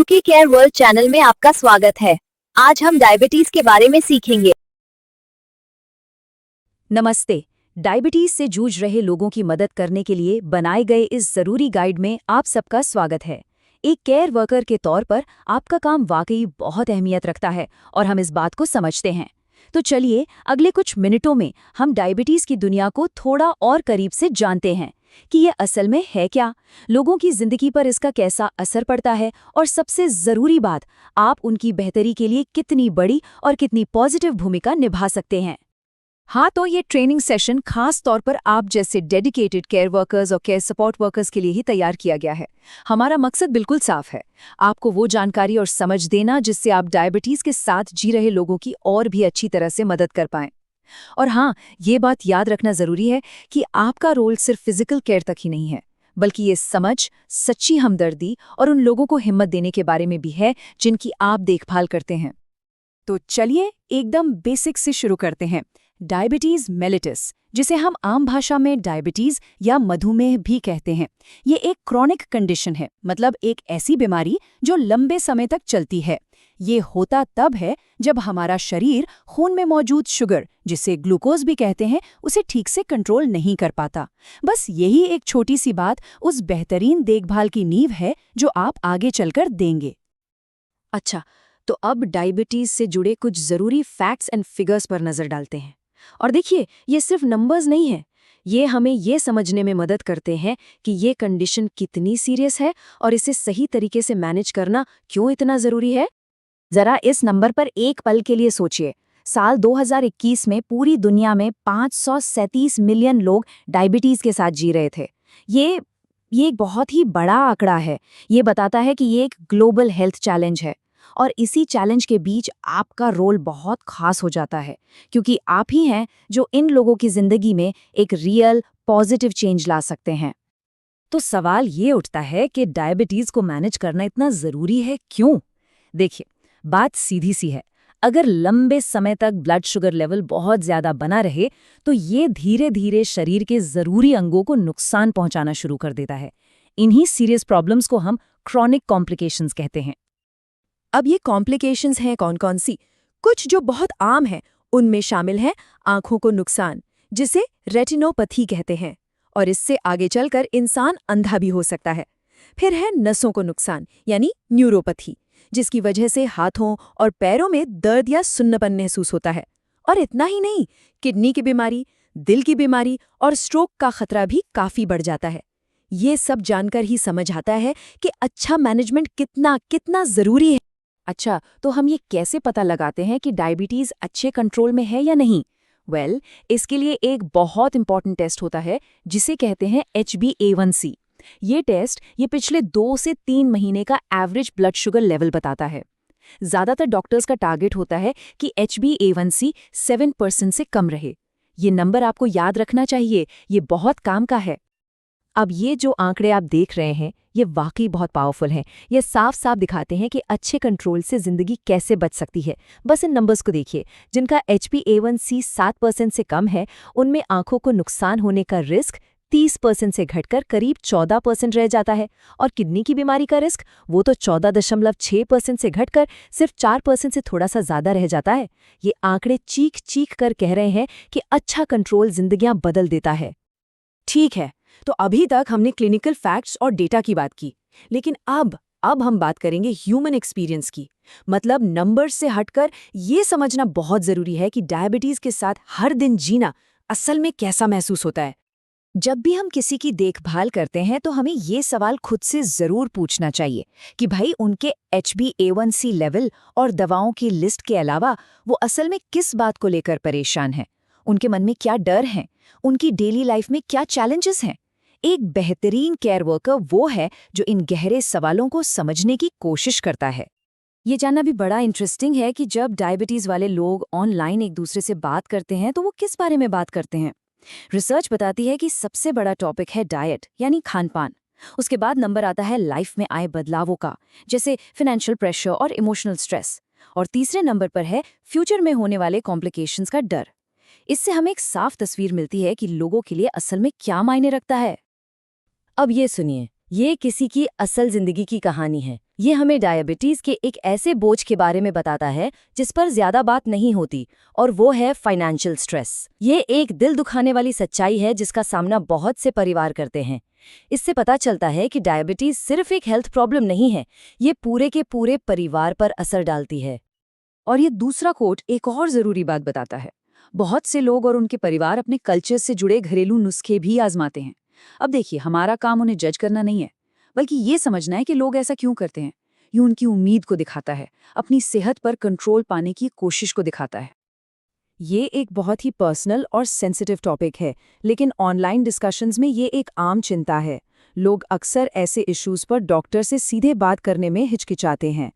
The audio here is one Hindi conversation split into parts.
यूके केयर वर्ल्ड चैनल में आपका स्वागत है। आज हम डायबिटीज के बारे में सीखेंगे। नमस्ते। डायबिटीज से जूझ रहे लोगों की मदद करने के लिए बनाए गए इस जरूरी गाइड में आप सबका स्वागत है। एक केयर वर्कर के तौर पर आपका काम वाकई बहुत अहमियत रखता है और हम इस बात को समझते हैं। तो चलिए अगले कुछ मिनटों में हम डायबिटीज की दुनिया को थोड़ा और करीब से जानते हैं कि ये असल में है क्या, लोगों की जिंदगी पर इसका कैसा असर पड़ता है और सबसे जरूरी बात, आप उनकी बेहतरी के लिए कितनी बड़ी और कितनी पॉजिटिव भूमिका निभा सकते हैं। हाँ, तो ये ट्रेनिंग सेशन खास तौर पर आप जैसे डेडिकेटेड केयर वर्कर्स और केयर सपोर्ट वर्कर्स के लिए ही तैयार किया गया है। हमारा मकसद बिल्कुल साफ है, आपको वो जानकारी और समझ देना जिससे आप डायबिटीज के साथ जी रहे लोगों की और भी अच्छी तरह से मदद कर पाएं। और हाँ, ये बात याद रखना जरूरी है कि आपका रोल सिर्फ फिजिकल केयर तक ही नहीं है, बल्कि ये समझ, सच्ची हमदर्दी और उन लोगों को हिम्मत देने के बारे में भी है जिनकी आप देखभाल करते हैं। तो चलिए एकदम बेसिक से शुरू करते हैं। डायबिटीज मेलिटस, जिसे हम आम भाषा में डायबिटीज या मधुमेह भी कहते हैं, ये एक क्रॉनिक कंडीशन है, मतलब एक ऐसी बीमारी जो लंबे समय तक चलती है। ये होता तब है जब हमारा शरीर खून में मौजूद शुगर, जिसे ग्लूकोज भी कहते हैं, उसे ठीक से कंट्रोल नहीं कर पाता। बस यही एक छोटी सी बात उस बेहतरीन देखभाल की नींव है जो आप आगे चलकर देंगे। अच्छा, तो अब डायबिटीज से जुड़े कुछ जरूरी फैक्ट्स एंड फिगर्स पर नजर डालते हैं। और देखिए, ये सिर्फ नंबर्स नहीं है, ये हमें ये समझने में मदद करते हैं कि ये कंडीशन कितनी सीरियस है और इसे सही तरीके से मैनेज करना क्यों इतना जरूरी है। जरा इस नंबर पर एक पल के लिए सोचिए। साल 2021 में पूरी दुनिया में 537 मिलियन लोग डायबिटीज के साथ जी रहे थे। ये एक बहुत ही बड़ा आंकड़ा है। ये बताता है कि ये एक ग्लोबल हेल्थ चैलेंज है और इसी चैलेंज के बीच आपका रोल बहुत खास हो जाता है, क्योंकि आप ही हैं जो इन लोगों की जिंदगी में एक रियल पॉजिटिव चेंज ला सकते हैं। तो सवाल ये उठता है कि डायबिटीज को मैनेज करना इतना जरूरी है क्यों? देखिए, बात सीधी सी है। अगर लंबे समय तक ब्लड शुगर लेवल बहुत ज्यादा बना रहे तो ये धीरे धीरे शरीर के जरूरी अंगों को नुकसान पहुंचाना शुरू कर देता है। इन्हीं सीरियस प्रॉब्लम्स को हम क्रॉनिक कॉम्प्लिकेशंस कहते हैं। अब ये कॉम्प्लिकेशंस हैं कौन कौन सी? कुछ जो बहुत आम हैं, उनमें शामिल हैं आंखों को नुकसान, जिसे रेटिनोपैथी कहते हैं, और इससे आगे चलकर इंसान अंधा भी हो सकता है। फिर है नसों को नुकसान, यानी न्यूरोपैथी, जिसकी वजह से हाथों और पैरों में दर्द या सुन्नपन महसूस होता है। और इतना ही नहीं, किडनी की बीमारी, दिल की बीमारी और स्ट्रोक का खतरा भी काफी बढ़ जाता है। ये सब जानकर ही समझ आता है कि अच्छा मैनेजमेंट कितना कितना जरूरी है। अच्छा, तो हम ये कैसे पता लगाते हैं कि डायबिटीज अच्छे कंट्रोल में है या नहीं? इसके लिए एक बहुत इंपॉर्टेंट टेस्ट होता है जिसे कहते हैं HbA1c। ये टेस्ट पिछले 2 से 3 महीने का एवरेज ब्लड शुगर लेवल बताता है। ज्यादातर डॉक्टर्स का टारगेट होता है कि HbA1c 7% से कम रहे। ये नंबर आपको याद रखना चाहिए, ये बहुत काम का है। अब ये जो आंकड़े आप देख रहे हैं, ये वाकई बहुत पावरफुल हैं। ये साफ साफ दिखाते हैं कि अच्छे कंट्रोल से जिंदगी कैसे बच सकती है। बस इन नंबर्स को देखिए। जिनका HbA1c 7% से कम है, उनमें आंखों को नुकसान होने का रिस्क 30% से घटकर करीब 14% रह जाता है, और किडनी की बीमारी का रिस्क वो तो 14.6% से घटकर सिर्फ 4% से थोड़ा सा ज्यादा रह जाता है। ये आंकड़े चीख चीख कर कह रहे हैं कि अच्छा कंट्रोल जिंदगियां बदल देता है। ठीक है, तो अभी तक हमने क्लिनिकल फैक्ट्स और डेटा की बात की, लेकिन अब हम बात करेंगे ह्यूमन एक्सपीरियंस की। मतलब नंबर्स से हटकर ये समझना बहुत जरूरी है कि डायबिटीज के साथ हर दिन जीना असल में कैसा महसूस होता है। जब भी हम किसी की देखभाल करते हैं तो हमें ये सवाल खुद से जरूर पूछना चाहिए कि भाई उनके HbA1c लेवल और दवाओं की लिस्ट के अलावा वो असल में किस बात को लेकर परेशान हैं, उनके मन में क्या डर हैं, उनकी डेली लाइफ में क्या चैलेंजेस हैं। एक बेहतरीन केयर वर्कर वो है जो इन गहरे सवालों को समझने की कोशिश करता है। ये जानना भी बड़ा इंटरेस्टिंग है कि जब डायबिटीज वाले लोग ऑनलाइन एक दूसरे से बात करते हैं तो वो किस बारे में बात करते हैं। रिसर्च बताती है कि सबसे बड़ा टॉपिक है डाइट, यानी खान-पान। उसके बाद नंबर आता है लाइफ में आए बदलावों का, जैसे फाइनेंशियल प्रेशर और इमोशनल स्ट्रेस। और तीसरे नंबर पर है फ्यूचर में होने वाले कॉम्प्लिकेशंस का डर। इससे हमें एक साफ तस्वीर मिलती है कि लोगों के लिए असल में क्या मायने रखता है। अब ये सुनिए, ये किसी की असल जिंदगी की कहानी है। ये हमें डायबिटीज के एक ऐसे बोझ के बारे में बताता है जिस पर ज्यादा बात नहीं होती, और वो है फाइनेंशियल स्ट्रेस। ये एक दिल दुखाने वाली सच्चाई है जिसका सामना बहुत से परिवार करते हैं। इससे पता चलता है कि डायबिटीज सिर्फ एक हेल्थ प्रॉब्लम नहीं है, ये पूरे के पूरे परिवार पर असर डालती है। और ये दूसरा कोट एक और जरूरी बात बताता है। बहुत से लोग और उनके परिवार अपने कल्चर से जुड़े घरेलू नुस्खे भी आजमाते हैं। अब देखिए, हमारा काम उन्हें जज करना नहीं है, बल्कि ये समझना है कि लोग ऐसा क्यों करते हैं। ये उनकी उम्मीद को दिखाता है, अपनी सेहत पर कंट्रोल पाने की कोशिश को दिखाता है। ये एक बहुत ही पर्सनल और सेंसिटिव टॉपिक है, लेकिन ऑनलाइन डिस्कशंस में ये एक आम चिंता है। लोग अक्सर ऐसे इश्यूज पर डॉक्टर से सीधे बात करने में हिचकिचाते हैं।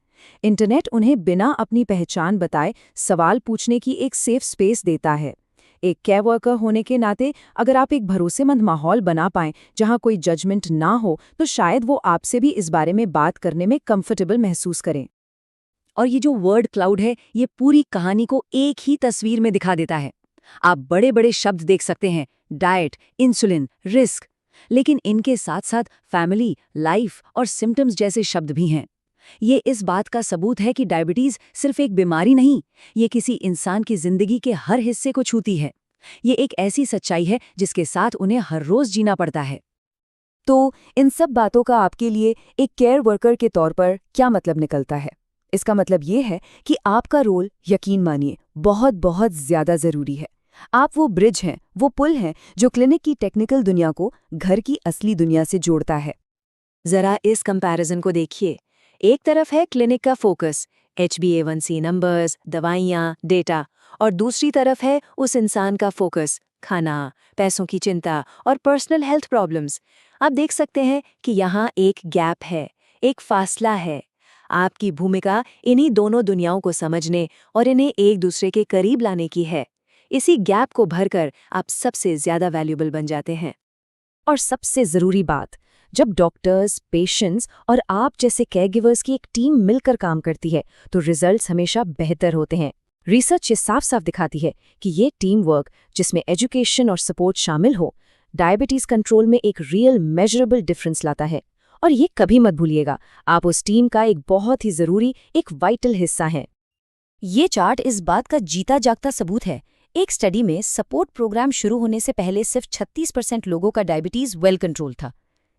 इंटरनेट उन्हें बिना अपनी पहचान बताए सवाल पूछने की एक सेफ स्पेस देता है। एक केयर वर्कर होने के नाते अगर आप एक भरोसेमंद माहौल बना पाएं जहां कोई जजमेंट ना हो, तो शायद वो आपसे भी इस बारे में बात करने में कंफर्टेबल महसूस करें। और ये जो वर्ड क्लाउड है, ये पूरी कहानी को एक ही तस्वीर में दिखा देता है। आप बड़े बड़े शब्द देख सकते हैं, डाइट, इंसुलिन, रिस्क, लेकिन इनके साथ साथ फैमिली, लाइफ और सिम्टम्स जैसे शब्द भी हैं। ये इस बात का सबूत है कि डायबिटीज सिर्फ एक बीमारी नहीं, ये किसी इंसान की जिंदगी के हर हिस्से को छूती है। ये एक ऐसी सच्चाई है जिसके साथ उन्हें हर रोज जीना पड़ता है। तो इन सब बातों का आपके लिए एक केयर वर्कर के तौर पर क्या मतलब निकलता है? इसका मतलब ये है कि आपका रोल, यकीन मानिए, बहुत बहुत ज्यादा जरूरी है। आप वो ब्रिज हैं, वो पुल हैं जो क्लिनिक की टेक्निकल दुनिया को घर की असली दुनिया से जोड़ता है। जरा इस कंपैरिजन को देखिए। एक तरफ है क्लिनिक का फोकस, HbA1c नंबर्स, दवाइयाँ, डेटा, और दूसरी तरफ है उस इंसान का फोकस, खाना, पैसों की चिंता और पर्सनल हेल्थ प्रॉब्लम्स। आप देख सकते हैं कि यहाँ एक गैप है, एक फासला है। आपकी भूमिका इन्हीं दोनों दुनियाओं को समझने और इन्हें एक दूसरे के करीब लाने की है। इसी गैप को भरकर आप सबसे ज्यादा वैल्यूएबल बन जाते हैं। और सबसे जरूरी बात, जब डॉक्टर्स, पेशेंट्स और आप जैसे केयरगिवर्स की एक टीम मिलकर काम करती है, तो रिजल्ट्स हमेशा बेहतर होते हैं। रिसर्च ये साफ साफ दिखाती है कि ये टीम वर्क, जिसमें एजुकेशन और सपोर्ट शामिल हो, डायबिटीज कंट्रोल में एक रियल मेजरेबल डिफरेंस लाता है। और ये कभी मत भूलिएगा, आप उस टीम का एक बहुत ही जरूरी, एक वाइटल हिस्सा हैं। ये चार्ट इस बात का जीता जागता सबूत है। एक स्टडी में सपोर्ट प्रोग्राम शुरू होने से पहले सिर्फ 36% लोगों का डायबिटीज वेल कंट्रोल था,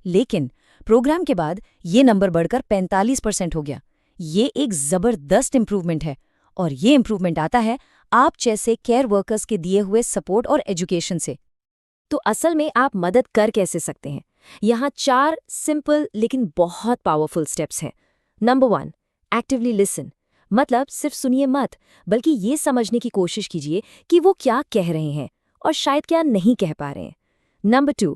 लेकिन प्रोग्राम के बाद ये नंबर बढ़कर 45% हो गया। ये एक जबरदस्त इंप्रूवमेंट है, और ये इंप्रूवमेंट आता है आप जैसे केयर वर्कर्स के दिए हुए सपोर्ट और एजुकेशन से। तो असल में आप मदद कर कैसे सकते हैं? यहाँ 4 सिंपल लेकिन बहुत पावरफुल स्टेप्स हैं। Number 1, actively listen. मतलब सिर्फ सुनिए मत, बल्कि ये समझने की कोशिश कीजिए कि वो क्या कह रहे हैं और शायद क्या नहीं कह पा रहे हैं। नंबर 2,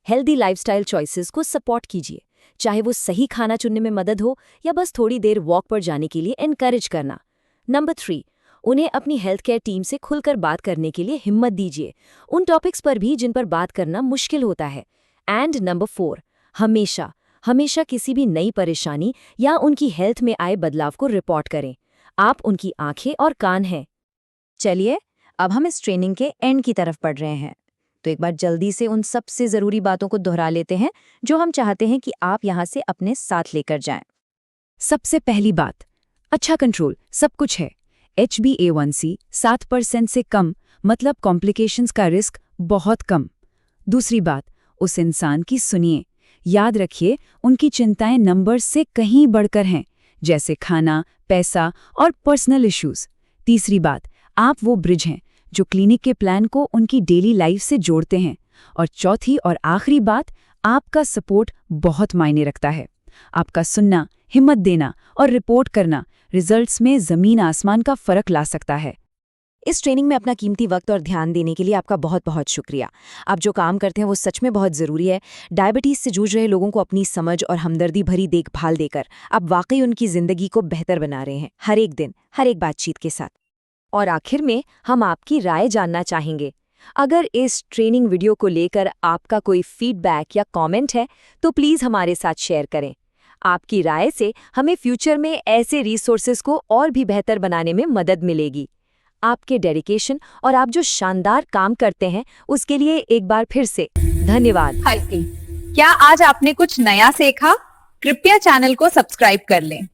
हेल्दी लाइफस्टाइल चॉइसेस को सपोर्ट कीजिए, चाहे वो सही खाना चुनने में मदद हो या बस थोड़ी देर वॉक पर जाने के लिए एनकरेज करना। नंबर 3, उन्हें अपनी हेल्थ केयर टीम से खुलकर बात करने के लिए हिम्मत दीजिए, उन टॉपिक्स पर भी जिन पर बात करना मुश्किल होता है। एंड नंबर 4, हमेशा किसी भी नई परेशानी या उनकी हेल्थ में आए बदलाव को रिपोर्ट करें। आप उनकी आंखें और कान हैं। चलिए, अब हम इस ट्रेनिंग के एंड की तरफ बढ़ रहे हैं, तो एक बार जल्दी से उन सबसे ज़रूरी बातों को दोहरा लेते हैं जो हम चाहते हैं कि आप यहाँ से अपने साथ लेकर जाएं। सबसे पहली बात, अच्छा कंट्रोल सब कुछ है। HbA1c 7% से कम, मतलब कॉम्प्लिकेशंस का रिस्क बहुत कम। दूसरी बात, उस इंसान की सुनिए। याद रखिए, उनकी चिंताएं नंबर्स से कहीं बढ़कर हैं, जैसे खाना, पैसा और पर्सनल इश्यूज। तीसरी बात, आप वो ब्रिज हैं जो क्लिनिक के प्लान को उनकी डेली लाइफ से जोड़ते हैं। और चौथी और आखिरी बात, आपका सपोर्ट बहुत मायने रखता है। आपका सुनना, हिम्मत देना और रिपोर्ट करना रिजल्ट्स में ज़मीन आसमान का फर्क ला सकता है। इस ट्रेनिंग में अपना कीमती वक्त और ध्यान देने के लिए आपका बहुत बहुत शुक्रिया। आप जो काम करते हैं वो सच में बहुत ज़रूरी है। डायबिटीज़ से जूझ रहे लोगों को अपनी समझ और हमदर्दी भरी देखभाल देकर आप वाकई उनकी ज़िंदगी को बेहतर बना रहे हैं, हर एक दिन, हर एक बातचीत के साथ। और आखिर में हम आपकी राय जानना चाहेंगे। अगर इस ट्रेनिंग वीडियो को लेकर आपका कोई फीडबैक या कमेंट है तो प्लीज़ हमारे साथ शेयर करें। आपकी राय से हमें फ्यूचर में ऐसे रिसोर्सेज को और भी बेहतर बनाने में मदद मिलेगी। आपके डेडिकेशन और आप जो शानदार काम करते हैं उसके लिए एक बार फिर से धन्यवाद। हाय क्या आज आपने कुछ नया सीखा? कृपया चैनल को सब्सक्राइब कर लें।